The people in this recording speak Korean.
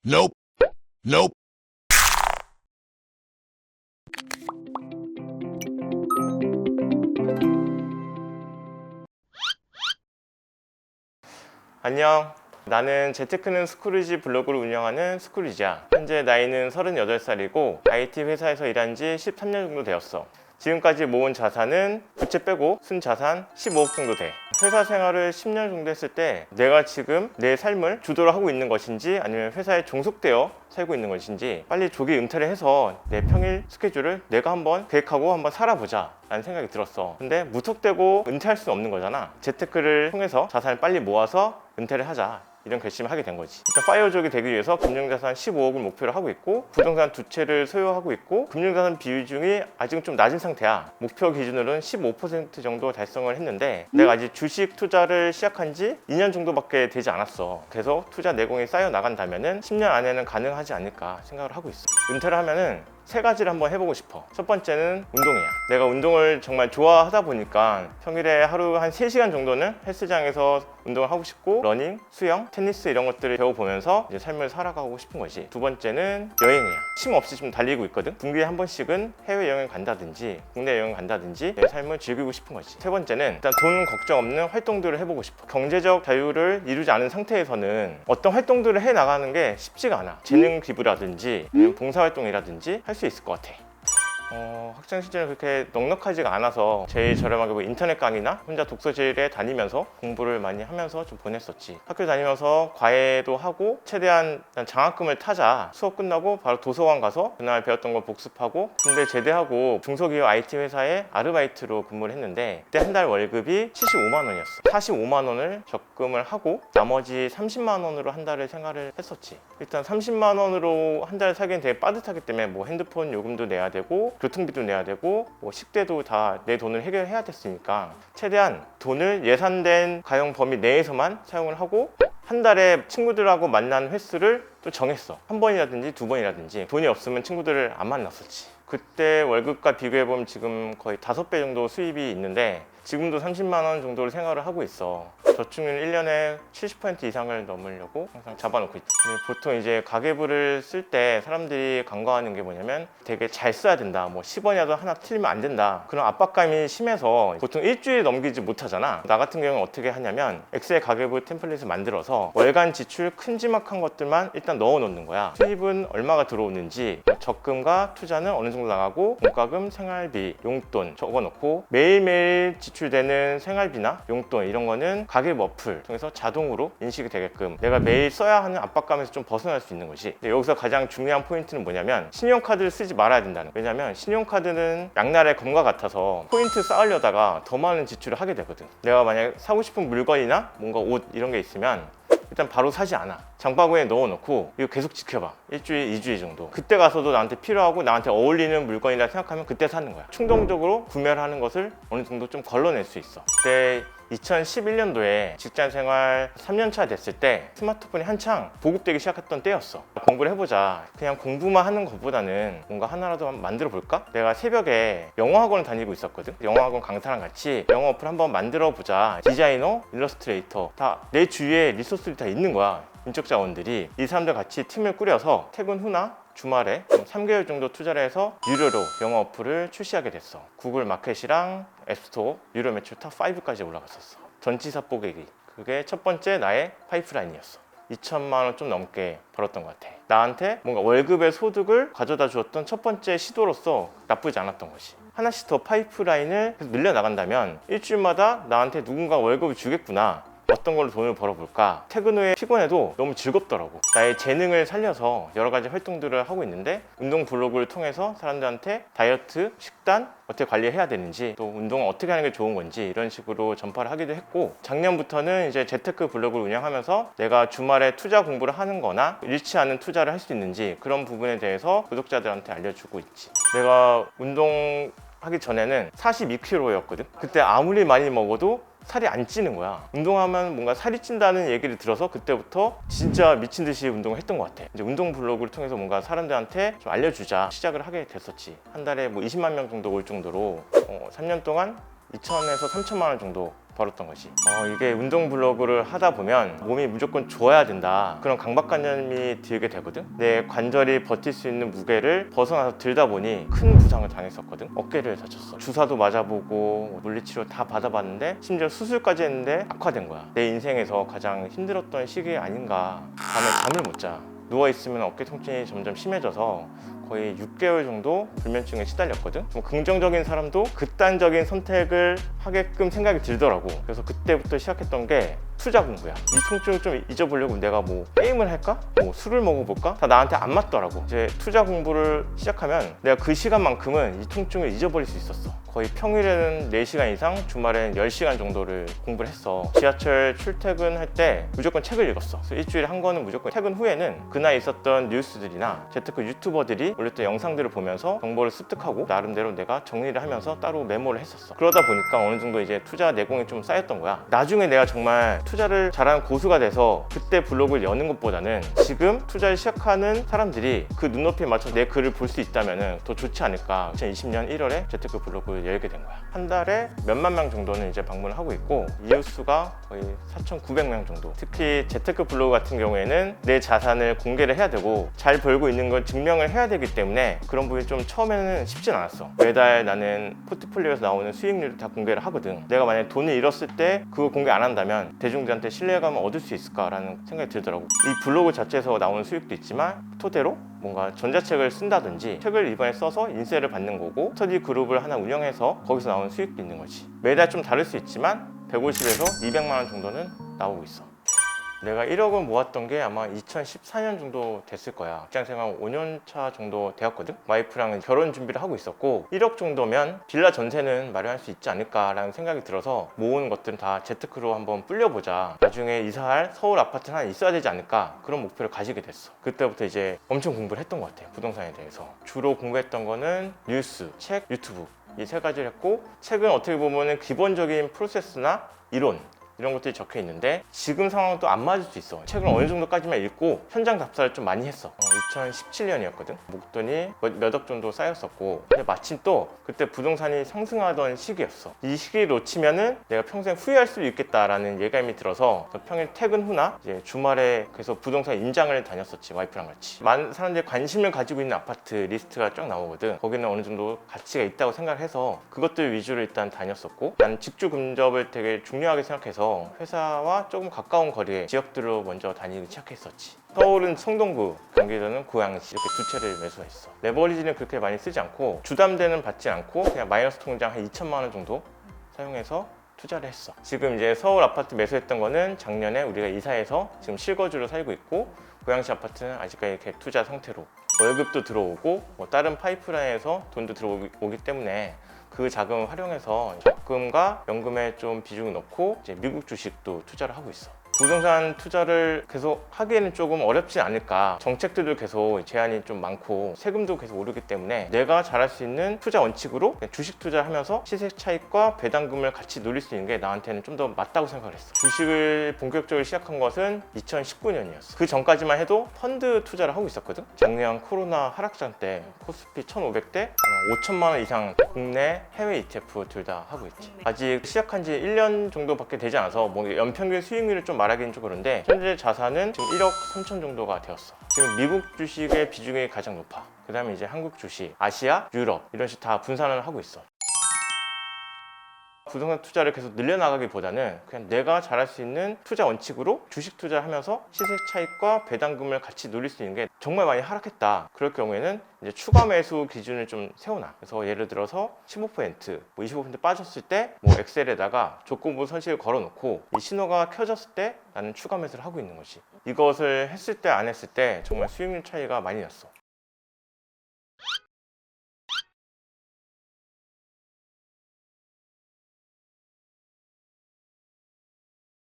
Nope. Nope. 안녕. 나는 재테크는 스크루지 블로그를 운영하는 스크루지야. 현재 나이는 38살이고 IT 회사에서 일한 지 13년 정도 되었어. 지금까지 모은 자산은 부채 빼고 순자산 15억 정도 돼. 회사 생활을 10년 정도 했을 때 내가 지금 내 삶을 주도를 하고 있는 것인지 아니면 회사에 종속되어 살고 있는 것인지 빨리 조기 은퇴를 해서 내 평일 스케줄을 내가 한번 계획하고 한번 살아보자 라는 생각이 들었어. 근데 무턱대고 은퇴할 수는 없는 거잖아. 재테크를 통해서 자산을 빨리 모아서 은퇴를 하자, 이런 결심을 하게 된 거지. 일단 파이어족이 되기 위해서 금융자산 15억을 목표로 하고 있고 부동산 2채를 소유하고 있고 금융자산 비중이 아직은 좀 낮은 상태야. 목표 기준으로는 15% 정도 달성을 했는데 내가 아직 주식 투자를 시작한 지 2년 정도밖에 되지 않았어. 계속 투자 내공이 쌓여 나간다면은 10년 안에는 가능하지 않을까 생각을 하고 있어. 은퇴를 하면은 세 가지를 한번 해보고 싶어. 첫 번째는 운동이야. 내가 운동을 정말 좋아하다 보니까 평일에 하루 한 3시간 정도는 헬스장에서 운동을 하고 싶고 러닝, 수영, 테니스 이런 것들을 배워보면서 이제 삶을 살아가고 싶은 거지. 두 번째는 여행이야. 쉼 없이 좀 달리고 있거든. 분기에 한 번씩은 해외여행 간다든지 국내 여행 간다든지 내 삶을 즐기고 싶은 거지. 세 번째는 일단 돈 걱정 없는 활동들을 해보고 싶어. 경제적 자유를 이루지 않은 상태에서는 어떤 활동들을 해나가는 게 쉽지가 않아. 재능 기부라든지 봉사활동이라든지 할 수 있을 것 같아. 학창 시절에 그렇게 넉넉하지가 않아서 제일 저렴하게 뭐 인터넷 강의나 혼자 독서실에 다니면서 공부를 많이 하면서 좀 보냈었지. 학교 다니면서 과외도 하고 최대한 장학금을 타자. 수업 끝나고 바로 도서관 가서 그날 배웠던 걸 복습하고 군대 제대하고 중소기업 IT 회사에 아르바이트로 근무를 했는데 그때 한 달 월급이 75만 원이었어. 45만 원을 적금을 하고 나머지 30만 원으로 한 달을 생활을 했었지. 일단 30만 원으로 한 달 살기엔 되게 빠듯하기 때문에 뭐 핸드폰 요금도 내야 되고 교통비도 내야 되고 뭐 식대도 다 내 돈을 해결해야 됐으니까 최대한 돈을 예산된 가용 범위 내에서만 사용을 하고 한 달에 친구들하고 만난 횟수를 또 정했어. 한 번이라든지 두 번이라든지. 돈이 없으면 친구들을 안 만났었지. 그때 월급과 비교해보면 지금 거의 5배 정도 수입이 있는데 지금도 30만 원 정도를 생활을 하고 있어. 저축률 1년에 70% 이상을 넘으려고 항상 잡아놓고 있지. 보통 이제 가계부를 쓸 때 사람들이 간과하는 게 뭐냐면 되게 잘 써야 된다. 뭐 10원이라도 하나 틀리면 안 된다. 그런 압박감이 심해서 보통 일주일 넘기지 못하잖아. 나 같은 경우는 어떻게 하냐면 엑셀 가계부 템플릿을 만들어서 월간 지출 큼지막한 것들만 일단 넣어 놓는 거야. 수입은 얼마가 들어오는지, 적금과 투자는 어느 정도 나가고 공과금, 생활비, 용돈 적어 놓고 매일매일 지출되는 생활비나 용돈 이런 거는 가계부 어플 통해서 자동으로 인식이 되게끔 내가 매일 써야 하는 압박감에서 좀 벗어날 수 있는 것이. 여기서 가장 중요한 포인트는 뭐냐면 신용카드를 쓰지 말아야 된다는 거예요. 왜냐면 신용카드는 양날의 검과 같아서 포인트 쌓으려다가 더 많은 지출을 하게 되거든. 내가 만약 사고 싶은 물건이나 뭔가 옷 이런 게 있으면 일단 바로 사지 않아. 장바구니에 넣어놓고 이거 계속 지켜봐. 일주일, 2주일 정도. 그때 가서도 나한테 필요하고 나한테 어울리는 물건이라 생각하면 그때 사는 거야. 충동적으로 구매를 하는 것을 어느 정도 좀 걸러낼 수 있어. 그때 2011년도에 직장생활 3년차 됐을 때 스마트폰이 한창 보급되기 시작했던 때였어. 공부를 해보자. 그냥 공부만 하는 것보다는 뭔가 하나라도 만들어 볼까? 내가 새벽에 영어학원을 다니고 있었거든. 영어학원 강사랑 같이 영어 어플 한번 만들어 보자. 디자이너, 일러스트레이터 다 내 주위에 리소스들이 다 있는 거야. 인적 자원들이. 이 사람들 같이 팀을 꾸려서 퇴근 후나 주말에 3개월 정도 투자를 해서 유료로 영어 어플을 출시하게 됐어. 구글 마켓이랑 앱스토어 유료 매출 탑 5까지 올라갔었어. 전치사 뽀개기. 그게 첫 번째 나의 파이프라인이었어. 2천만 원 좀 넘게 벌었던 것 같아. 나한테 뭔가 월급의 소득을 가져다 주었던 첫 번째 시도로서 나쁘지 않았던 것이. 하나씩 더 파이프라인을 계속 늘려나간다면 일주일마다 나한테 누군가 월급을 주겠구나. 어떤 걸로 돈을 벌어볼까? 퇴근 후에 피곤해도 너무 즐겁더라고. 나의 재능을 살려서 여러 가지 활동들을 하고 있는데 운동 블로그를 통해서 사람들한테 다이어트, 식단 어떻게 관리해야 되는지 또 운동을 어떻게 하는 게 좋은 건지 이런 식으로 전파를 하기도 했고 작년부터는 이제 재테크 블로그를 운영하면서 내가 주말에 투자 공부를 하는 거나 잃지 않은 투자를 할 수 있는지 그런 부분에 대해서 구독자들한테 알려주고 있지. 내가 운동하기 전에는 42kg였거든. 그때 아무리 많이 먹어도 살이 안 찌는 거야. 운동하면 뭔가 살이 찐다는 얘기를 들어서 그때부터 진짜 미친 듯이 운동을 했던 것 같아. 이제 운동 블로그를 통해서 뭔가 사람들한테 좀 알려주자 시작을 하게 됐었지. 한 달에 뭐 20만 명 정도 올 정도로 3년 동안 2천에서 3천만 원 정도 벌었던 거지. 이게 운동 블로그를 하다 보면 몸이 무조건 좋아야 된다, 그런 강박관념이 들게 되거든. 내 관절이 버틸 수 있는 무게를 벗어나서 들다 보니 큰 부상을 당했었거든. 어깨를 다쳤어. 주사도 맞아보고 물리치료 다 받아봤는데 심지어 수술까지 했는데 악화된 거야. 내 인생에서 가장 힘들었던 시기 아닌가. 밤에 잠을 못 자. 누워있으면 어깨 통증이 점점 심해져서 거의 6개월 정도 불면증에 시달렸거든. 좀 긍정적인 사람도 극단적인 선택을 하게끔 생각이 들더라고. 그래서 그때부터 시작했던 게 투자 공부야. 이 통증을 좀 잊어보려고 내가 뭐 게임을 할까? 뭐 술을 먹어볼까? 다 나한테 안 맞더라고. 이제 투자 공부를 시작하면 내가 그 시간만큼은 이 통증을 잊어버릴 수 있었어. 거의 평일에는 4시간 이상, 주말에는 10시간 정도를 공부를 했어. 지하철 출퇴근할 때 무조건 책을 읽었어. 그래서 일주일에 한 권은 무조건, 퇴근 후에는 그날 있었던 뉴스들이나 재테크 유튜버들이 올렸던 영상들을 보면서 정보를 습득하고 나름대로 내가 정리를 하면서 따로 메모를 했었어. 그러다 보니까 어느 정도 이제 투자 내공이 좀 쌓였던 거야. 나중에 내가 정말 투자를 잘하는 고수가 돼서 그때 블로그를 여는 것보다는 지금 투자를 시작하는 사람들이 그 눈높이에 맞춰 내 글을 볼 수 있다면 더 좋지 않을까. 2020년 1월에 재테크 블로그를 열게 된 거야. 한 달에 몇만 명 정도는 이제 방문을 하고 있고, 이웃 수가 거의 4,900명 정도. 특히 재테크 블로그 같은 경우에는 내 자산을 공개를 해야 되고 잘 벌고 있는 걸 증명을 해야 되기 때문에 그런 부분이 좀 처음에는 쉽진 않았어. 매달 나는 포트폴리오에서 나오는 수익률을 다 공개를 하거든. 내가 만약에 돈을 잃었을 때 그거 공개 안 한다면 대중들한테 신뢰감을 얻을 수 있을까라는 생각이 들더라고. 이 블로그 자체에서 나오는 수익도 있지만 토대로 뭔가 전자책을 쓴다든지 책을 이번에 써서 인쇄를 받는 거고, 스터디 그룹을 하나 운영해서 거기서 나오는 수익도 있는 거지. 매달 좀 다를 수 있지만 150에서 200만 원 정도는 나오고 있어. 내가 1억을 모았던 게 아마 2014년 정도 됐을 거야. 직장생활 5년 차 정도 되었거든. 와이프랑은 결혼 준비를 하고 있었고 1억 정도면 빌라 전세는 마련할 수 있지 않을까라는 생각이 들어서 모은 것들은 다 재테크로 한번 불려보자. 나중에 이사할 서울 아파트는 하나 있어야 되지 않을까, 그런 목표를 가지게 됐어. 그때부터 이제 엄청 공부를 했던 것 같아요. 부동산에 대해서 주로 공부했던 거는 뉴스, 책, 유튜브, 이 세 가지를 했고, 책은 어떻게 보면 기본적인 프로세스나 이론 이런 것들이 적혀 있는데 지금 상황은 또 안 맞을 수 있어. 책을 어느 정도까지만 읽고 현장 답사를 좀 많이 했어. 2017년이었거든. 목돈이 몇 억 정도 쌓였었고, 근데 마침 또 그때 부동산이 상승하던 시기였어. 이 시기를 놓치면은 내가 평생 후회할 수도 있겠다라는 예감이 들어서 평일 퇴근 후나 이제 주말에 계속 부동산 임장을 다녔었지, 와이프랑 같이. 많은 사람들이 관심을 가지고 있는 아파트 리스트가 쫙 나오거든. 거기는 어느 정도 가치가 있다고 생각해서 그것들 위주로 일단 다녔었고, 난 직주 근접을 되게 중요하게 생각해서 회사와 조금 가까운 거리의 지역들로 먼저 다니기 시작했었지. 서울은 성동구, 경기도는 고양시, 이렇게 두 채를 매수했어. 레버리지는 그렇게 많이 쓰지 않고 주담대는 받지 않고 그냥 마이너스 통장 한 2천만 원 정도 사용해서 투자를 했어. 지금 이제 서울 아파트 매수했던 거는 작년에 우리가 이사해서 지금 실거주로 살고 있고, 고양시 아파트는 아직까지 이렇게 투자 상태로 월급도 들어오고 뭐 다른 파이프라인에서 돈도 들어오기 때문에 그 자금을 활용해서 적금과 연금에 좀 비중을 넣고 이제 미국 주식도 투자를 하고 있어. 부동산 투자를 계속 하기에는 조금 어렵지 않을까. 정책들도 계속 제한이 좀 많고 세금도 계속 오르기 때문에 내가 잘할 수 있는 투자 원칙으로 주식 투자하면서 시세 차익과 배당금을 같이 누릴 수 있는 게 나한테는 좀 더 맞다고 생각을 했어. 주식을 본격적으로 시작한 것은 2019년이었어. 그 전까지만 해도 펀드 투자를 하고 있었거든. 작년 코로나 하락장 때 코스피 1500대 5천만 원 이상 국내 해외 ETF 둘 다 하고 있지. 아직 시작한 지 1년 정도밖에 되지 않아서 뭐 연평균 수익률을 좀 말하기는 좀 그런데 현재 자산은 지금 1억 3천 정도가 되었어. 지금 미국 주식의 비중이 가장 높아. 그 다음에 이제 한국 주식, 아시아, 유럽 이런 식 다 분산을 하고 있어. 부동산 투자를 계속 늘려나가기보다는 그냥 내가 잘할 수 있는 투자 원칙으로 주식 투자하면서 시세 차익과 배당금을 같이 누릴 수 있는 게 정말 많이 하락했다. 그럴 경우에는 이제 추가 매수 기준을 좀 세워놔. 그래서 예를 들어서 15%, 뭐 25% 빠졌을 때 뭐 엑셀에다가 조건부 선식을 걸어놓고 이 신호가 켜졌을 때 나는 추가 매수를 하고 있는 거지. 이것을 했을 때 안 했을 때 정말 수익률 차이가 많이 났어.